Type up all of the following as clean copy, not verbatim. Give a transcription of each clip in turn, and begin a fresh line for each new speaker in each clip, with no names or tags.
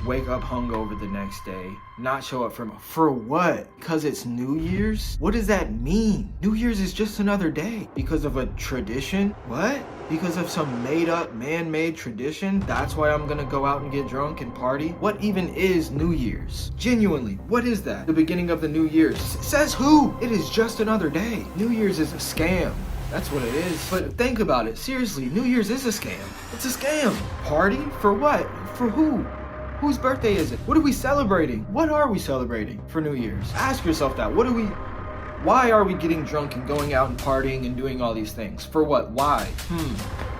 wake up hungover the next day, not show up for what? Because it's New Year's? What does that mean? New Year's is just another day. Because of a tradition? What? Because of some made up, man-made tradition? That's why I'm gonna go out and get drunk and party? What even is New Year's? Genuinely, what is that? The beginning of the New Year. Says who? It is just another day. New Year's is a scam. That's what it is. But think about it. Seriously, New Year's is a scam. It's a scam. Party? For what? For who? Whose birthday is it? What are we celebrating? What are we celebrating for New Year's? Ask yourself that. Why are we getting drunk and going out and partying and doing all these things? For what? Why?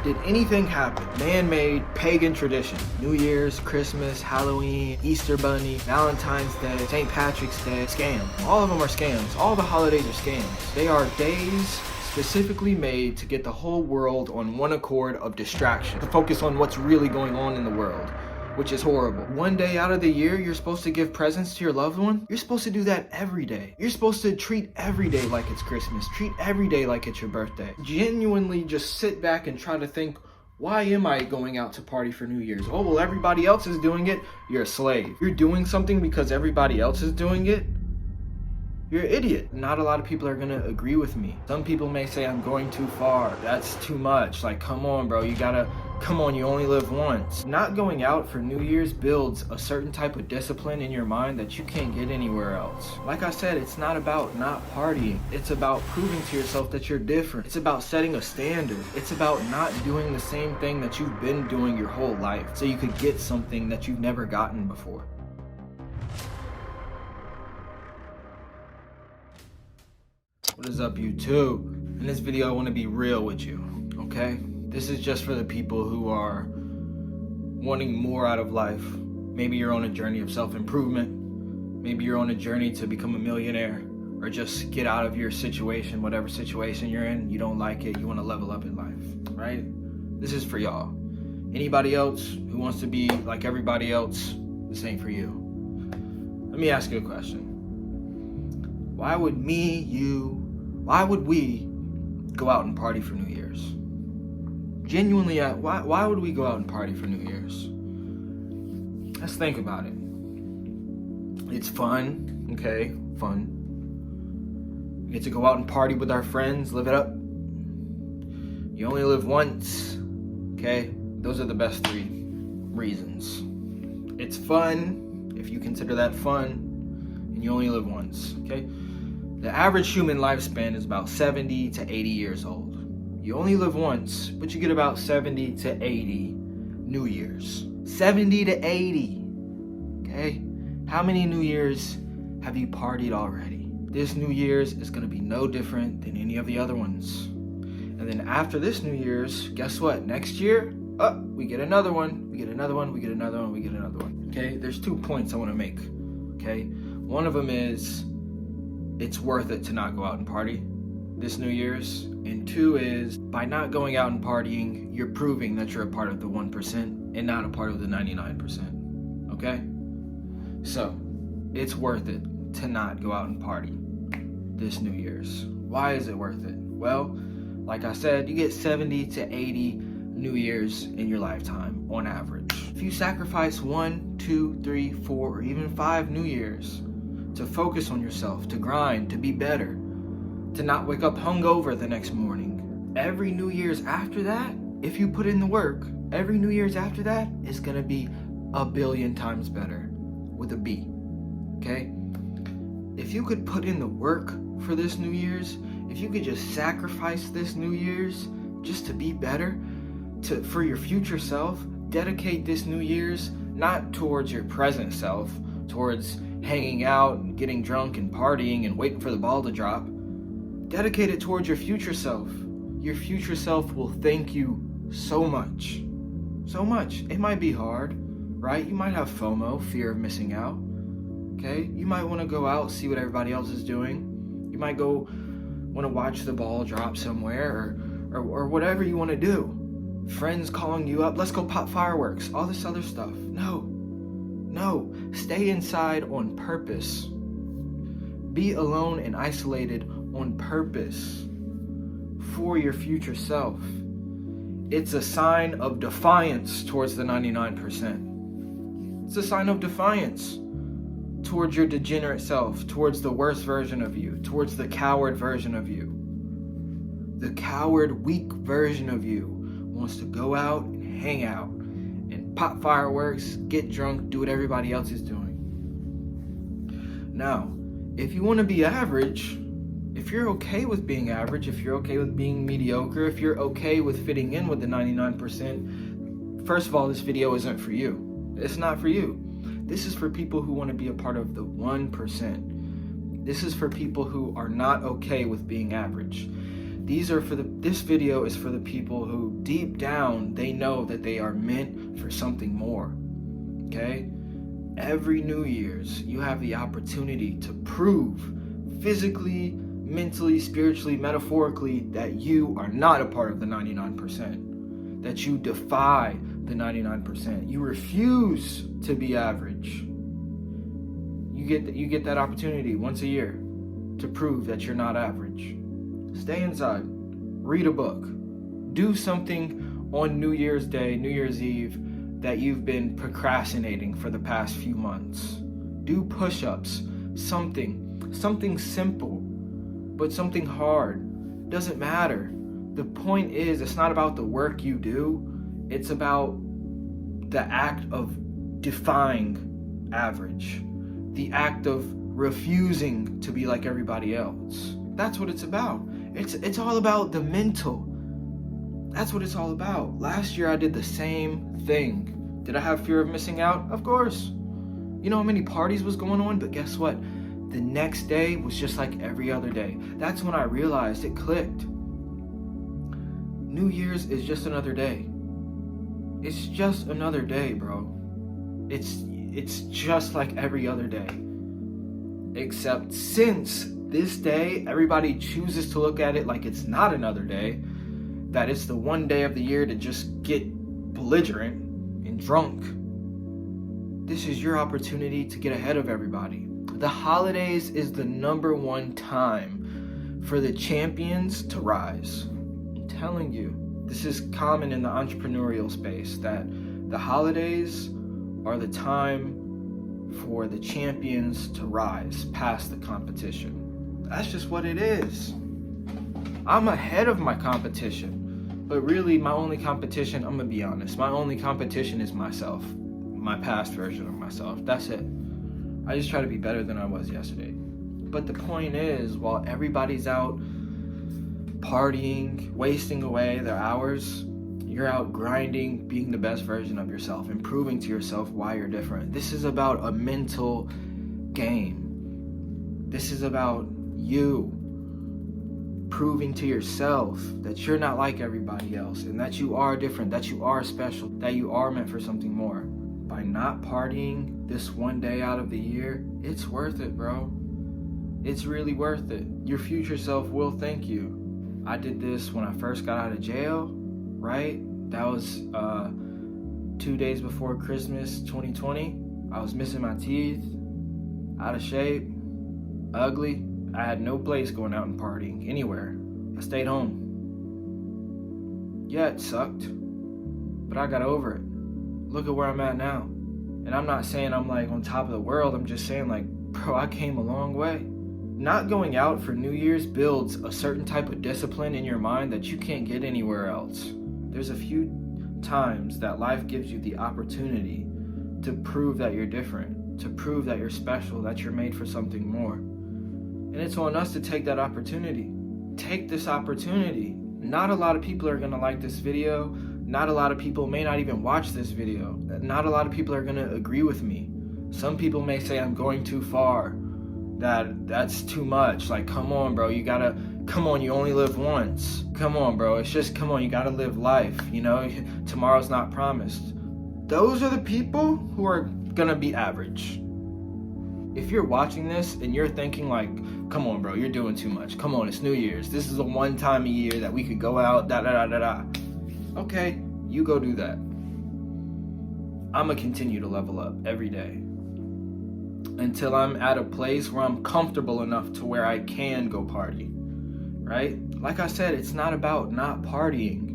Did anything happen? Man-made, pagan tradition. New Year's, Christmas, Halloween, Easter Bunny, Valentine's Day, St. Patrick's Day. Scam. All of them are scams. All the holidays are scams. They are days specifically made to get the whole world on one accord of distraction, to focus on what's really going on in the world, which is horrible. One day out of the year, you're supposed to give presents to your loved one. You're supposed to do that every day. You're supposed to treat every day like it's Christmas. Treat every day like it's your birthday. Genuinely just sit back and try to think, why am I going out to party for New Year's? Oh, well, everybody else is doing it. You're a slave. You're doing something because everybody else is doing it. You're an idiot. Not a lot of people are gonna agree with me. Some people may say I'm going too far. That's too much. Like, come on, bro. Come on, you only live once. Not going out for New Year's builds a certain type of discipline in your mind that you can't get anywhere else. Like I said, it's not about not partying. It's about proving to yourself that you're different. It's about setting a standard. It's about not doing the same thing that you've been doing your whole life so you could get something that you've never gotten before. What is up, YouTube? In this video, I want to be real with you, okay? This is just for the people who are wanting more out of life. Maybe you're on a journey of self-improvement. Maybe you're on a journey to become a millionaire or just get out of your situation, whatever situation you're in. You don't like it. You want to level up in life, right? This is for y'all. Anybody else who wants to be like everybody else, this ain't for you. Let me ask you a question. Why would we go out and party for New Year's? Genuinely, why would we go out and party for New Year's? Let's think about it. It's fun, okay? Fun. We get to go out and party with our friends, live it up. You only live once, okay? Those are the best 3 reasons. It's fun, if you consider that fun, and you only live once, okay? The average human lifespan is about 70 to 80 years old. You only live once, but you get about 70 to 80 New Year's. 70 to 80, okay? How many New Year's have you partied already? This New Year's is gonna be no different than any of the other ones. And then after this New Year's, guess what? Next year, we get another one, we get another one, we get another one, we get another one, okay? There's 2 points I wanna make, okay? One of them is, it's worth it to not go out and party this New Year's. And 2 is, by not going out and partying, you're proving that you're a part of the 1% and not a part of the 99%, okay? So, it's worth it to not go out and party this New Year's. Why is it worth it? Well, like I said, you get 70 to 80 New Year's in your lifetime on average. If you sacrifice 1, 2, 3, 4, or even 5 New Year's to focus on yourself, to grind, to be better, to not wake up hungover the next morning. Every New Year's after that, if you put in the work, every New Year's after that is gonna be a billion times better with a B, okay? If you could put in the work for this New Year's, if you could just sacrifice this New Year's just to be better, for your future self, dedicate this New Year's not towards your present self, towards hanging out and getting drunk and partying and waiting for the ball to drop. Dedicate it towards your future self. Your future self will thank you so much. So much. It might be hard, right? You might have FOMO, fear of missing out. Okay? You might want to go out, see what everybody else is doing. You might go want to watch the ball drop somewhere or whatever you want to do. Friends calling you up, let's go pop fireworks, all this other stuff. No, stay inside on purpose. Be alone and isolated on purpose for your future self. It's a sign of defiance towards the 99%. It's a sign of defiance towards your degenerate self, towards the worst version of you, towards the coward version of you. The coward, weak version of you wants to go out and hang out and pop fireworks, get drunk, do what everybody else is doing. Now, if you want to be average, if you're okay with being average, if you're okay with being mediocre, if you're okay with fitting in with the 99%, first of all, this video isn't for you. It's not for you. This is for people who want to be a part of the 1%. This is for people who are not okay with being average. This video is for the people who deep down, they know that they are meant for something more. Okay? Every New Year's, you have the opportunity to prove physically, mentally, spiritually, metaphorically that you are not a part of the 99%. That you defy the 99%. You refuse to be average. You get that opportunity once a year to prove that you're not average. Stay inside, read a book, do something on New Year's Day, New Year's Eve that you've been procrastinating for the past few months. Do push-ups, something simple, but something hard. Doesn't matter. The point is, it's not about the work you do, it's about the act of defying average, the act of refusing to be like everybody else. That's what it's about. It's all about the mental. That's what it's all about. Last year I did the same thing. Did I have fear of missing out? Of course. You know how many parties was going on? But guess what? The next day was just like every other day. That's when I realized it clicked. New Year's is just another day. It's just another day, bro. It's just like every other day. Except since this day, everybody chooses to look at it like it's not another day, that it's the one day of the year to just get belligerent and drunk. This is your opportunity to get ahead of everybody. The holidays is the #1 time for the champions to rise. I'm telling you, this is common in the entrepreneurial space, that the holidays are the time for the champions to rise past the competition. That's just what it is. I'm ahead of my competition, but really my only competition, I'm gonna be honest, my only competition is myself, my past version of myself. That's it. I just try to be better than I was yesterday. But the point is, while everybody's out partying, wasting away their hours, you're out grinding, being the best version of yourself, and proving to yourself why you're different. This is about a mental game. This is about you proving to yourself that you're not like everybody else, and that you are different, that you are special, that you are meant for something more. By not partying this one day out of the year, it's worth it, bro. It's really worth it. Your future self will thank you. I did this when I first got out of jail, right? That was 2 days before Christmas 2020. I was missing my teeth, out of shape, ugly. I had no place going out and partying anywhere. I stayed home. Yeah, it sucked, but I got over it. Look at where I'm at now. And I'm not saying I'm like on top of the world. I'm just saying, like, bro, I came a long way. Not going out for New Year's builds a certain type of discipline in your mind that you can't get anywhere else. There's a few times that life gives you the opportunity to prove that you're different, to prove that you're special, that you're made for something more. And it's on us to take that opportunity. Take this opportunity. Not a lot of people are gonna like this video. Not a lot of people may not even watch this video. Not a lot of people are gonna agree with me. Some people may say I'm going too far, that's too much. Like, come on, bro, you only live once. Come on, bro, come on, you gotta live life, you know? Tomorrow's not promised. Those are the people who are gonna be average. If you're watching this and you're thinking like, come on, bro, you're doing too much. Come on, it's New Year's. This is the one time a year that we could go out, Okay, you go do that. I'ma continue to level up every day until I'm at a place where I'm comfortable enough to where I can go party, right? Like I said, it's not about not partying.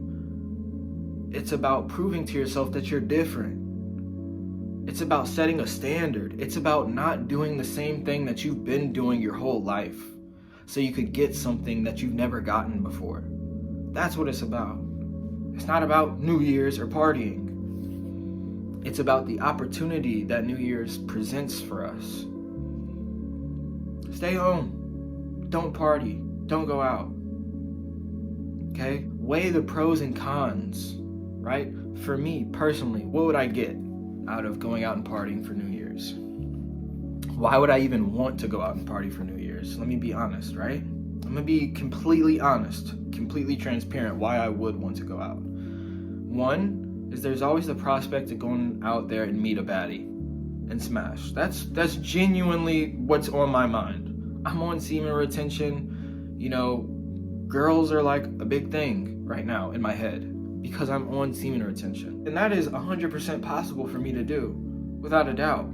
It's about proving to yourself that you're different. It's about setting a standard. It's about not doing the same thing that you've been doing your whole life so you could get something that you've never gotten before. That's what it's about. It's not about New Year's or partying. It's about the opportunity that New Year's presents for us. Stay home. Don't party. Don't go out. Okay? Weigh the pros and cons, right? For me personally, what would I get out of going out and partying for New Year's? Why would I even want to go out and party for New Year's? Let me be honest, right? I'm gonna be completely honest, completely transparent why I would want to go out. One is there's always the prospect of going out there and meet a baddie and smash. That's genuinely what's on my mind. I'm on semen retention. You know, girls are like a big thing right now in my head because I'm on semen retention. And that is 100% possible for me to do, without a doubt.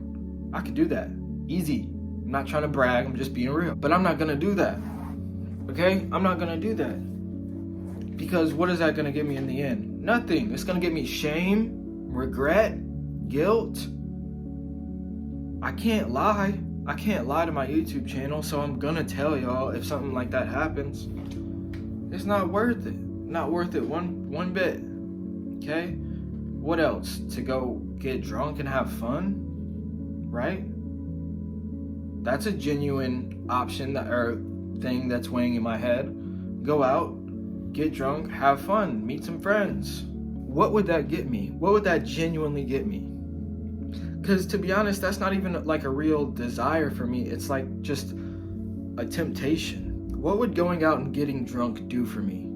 I could do that, easy. I'm not trying to brag, I'm just being real. But I'm not gonna do that, okay? I'm not gonna do that. Because what is that gonna give me in the end? Nothing. It's gonna give me shame, regret, guilt. I can't lie. I can't lie to my YouTube channel, so I'm gonna tell y'all if something like that happens. It's not worth it. Not worth it one bit. Okay? What else? To go get drunk and have fun? Right? That's a genuine option or thing that's weighing in my head. Go out, get drunk, have fun, meet some friends. What would that get me? What would that genuinely get me? Because to be honest, that's not even like a real desire for me. It's like just a temptation. What would going out and getting drunk do for me?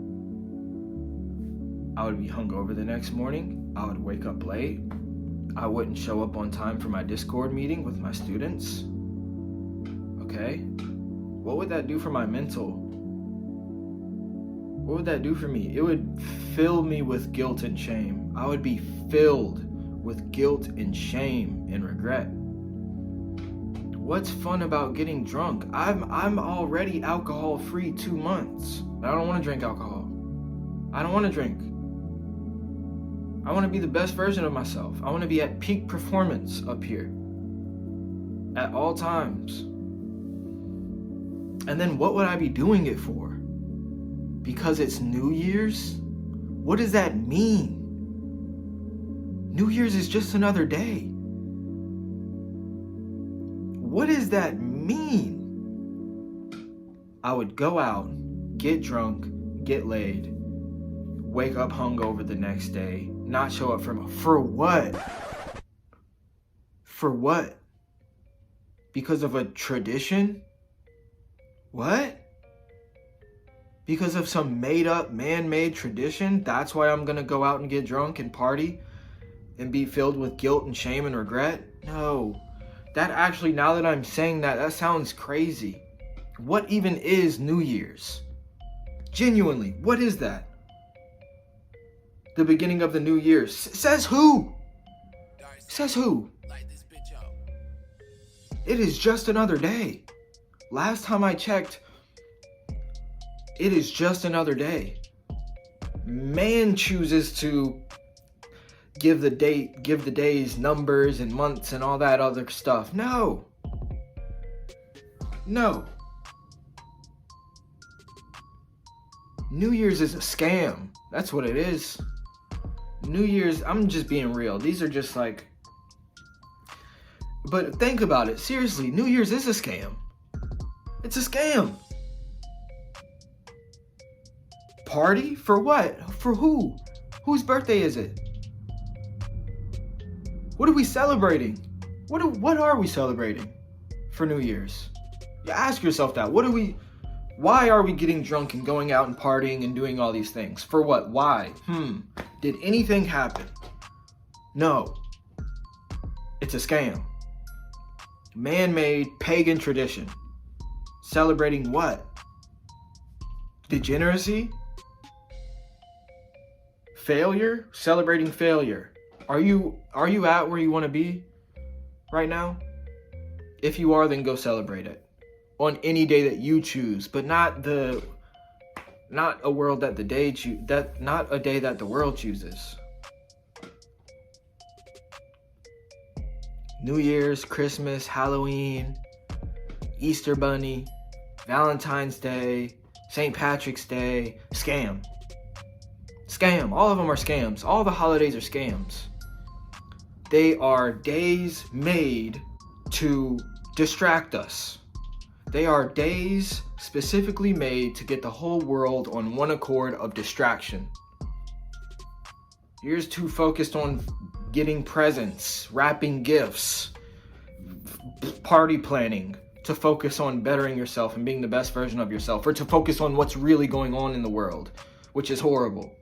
I would be hungover the next morning. I would wake up late. I wouldn't show up on time for my Discord meeting with my students. Okay? What would that do for my mental? What would that do for me? It would fill me with guilt and shame. I would be filled with guilt and shame and regret. What's fun about getting drunk? I'm already alcohol free 2 months. But I don't want to drink alcohol. I don't want to drink. I want to be the best version of myself. I want to be at peak performance up here at all times. And then what would I be doing it for? Because it's New Year's? What does that mean? New Year's is just another day. What does that mean? I would go out, get drunk, get laid, wake up hungover the next day, not show up for what? For what? Because of a tradition? What? Because of some made up, man-made tradition? That's why I'm gonna go out and get drunk and party and be filled with guilt and shame and regret? No. That actually, now that I'm saying that, that sounds crazy. What even is New Year's? Genuinely, what is that? The beginning of the new year. Says who? Says who? It is just another day. Last time I checked, it is just another day. Man chooses to give the days numbers and months and all that other stuff. No. New Year's is a scam. That's what it is. New Year's, I'm just being real. These are just like, but think about it. Seriously, New Year's is a scam. It's a scam. Party? For what? For who? Whose birthday is it? What are we celebrating? What are we celebrating for New Year's? You ask yourself that. Why are we getting drunk and going out and partying and doing all these things? For what? Why? Did anything happen? No. It's a scam. Man-made pagan tradition. Celebrating what? Degeneracy? Failure? Celebrating failure. Are you at where you want to be right now? If you are, then go celebrate it on any day that you choose, but not a world that not a day that the world chooses. New Year's, Christmas, Halloween, Easter Bunny, Valentine's Day, St. Patrick's Day, scam. Scam. All of them are scams. All the holidays are scams. They are days made to distract us. They are days specifically made to get the whole world on one accord of distraction. You're just too focused on getting presents, wrapping gifts, party planning, to focus on bettering yourself and being the best version of yourself, or to focus on what's really going on in the world, which is horrible.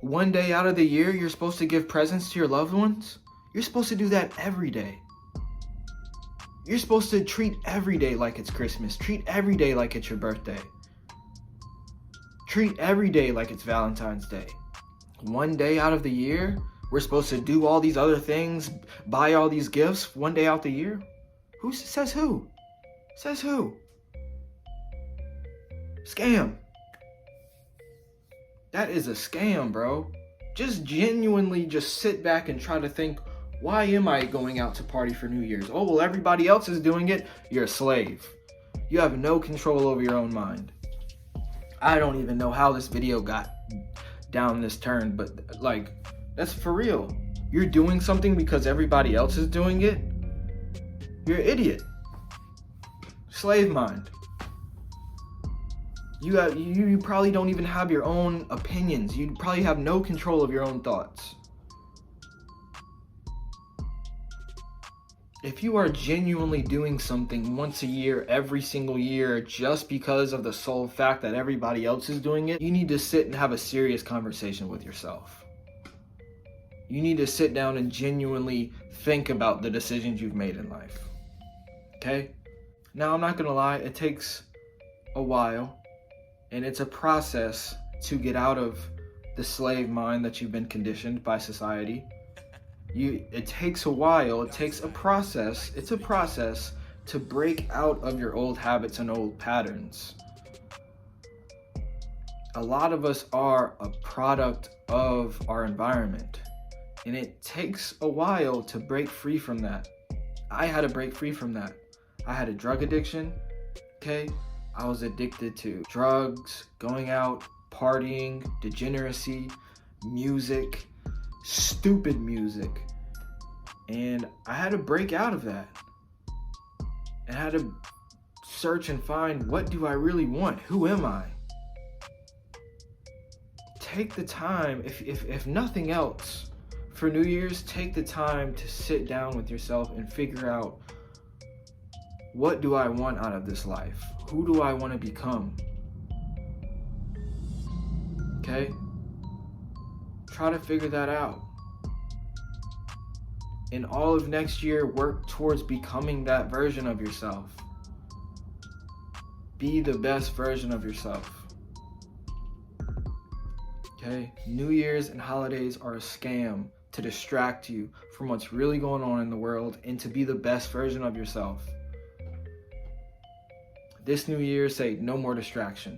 One day out of the year, you're supposed to give presents to your loved ones. You're supposed to do that every day. You're supposed to treat every day like it's Christmas. Treat every day like it's your birthday. Treat every day like it's Valentine's Day. One day out of the year, we're supposed to do all these other things, buy all these gifts one day out the year? Who says who? Says who? Scam. That is a scam, bro. Just genuinely just sit back and try to think, why am I going out to party for New Year's? Oh, well, everybody else is doing it. You're a slave. You have no control over your own mind. I don't even know how this video got down this turn, but like, that's for real. You're doing something because everybody else is doing it? You're an idiot. Slave mind. You probably don't even have your own opinions. You probably have no control of your own thoughts. If you are genuinely doing something once a year, every single year, just because of the sole fact that everybody else is doing it, you need to sit and have a serious conversation with yourself. You need to sit down and genuinely think about the decisions you've made in life. Okay? Now, I'm not gonna lie, it takes a while. And it's a process to get out of the slave mind that you've been conditioned by society. It takes a while, it takes a process. It's a process to break out of your old habits and old patterns. A lot of us are a product of our environment. And it takes a while to break free from that. I had to break free from that. I had a drug addiction, okay? I was addicted to drugs, going out, partying, degeneracy, music, stupid music. And I had to break out of that. And I had to search and find, what do I really want? Who am I? Take the time, if nothing else, for New Year's, take the time to sit down with yourself and figure out, what do I want out of this life? Who do I want to become? Okay? Try to figure that out. And all of next year, work towards becoming that version of yourself. Be the best version of yourself. Okay? New Year's and holidays are a scam to distract you from what's really going on in the world and to be the best version of yourself. This New Year, say no more distraction.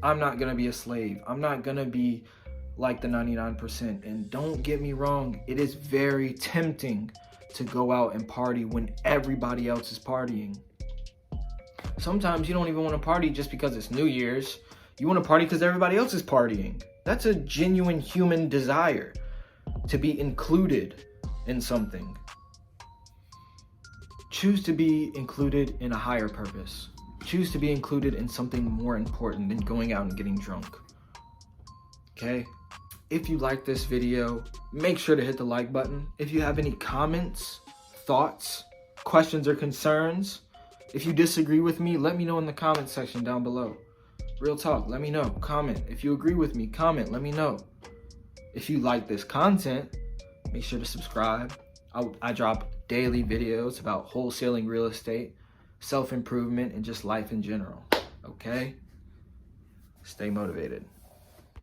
I'm not gonna be a slave. I'm not gonna be like the 99%. And don't get me wrong, it is very tempting to go out and party when everybody else is partying. Sometimes you don't even want to party just because it's New Year's. You want to party because everybody else is partying. That's a genuine human desire, to be included in something. Choose to be included in a higher purpose. Choose to be included in something more important than going out and getting drunk. Okay? If you like this video, make sure to hit the like button. If you have any comments, thoughts, questions, or concerns, if you disagree with me, let me know in the comment section down below. Real talk, let me know. Comment. If you agree with me, comment, let me know. If you like this content, make sure to subscribe. I drop daily videos about wholesaling real estate, self-improvement, and just life in general. Okay? Stay motivated.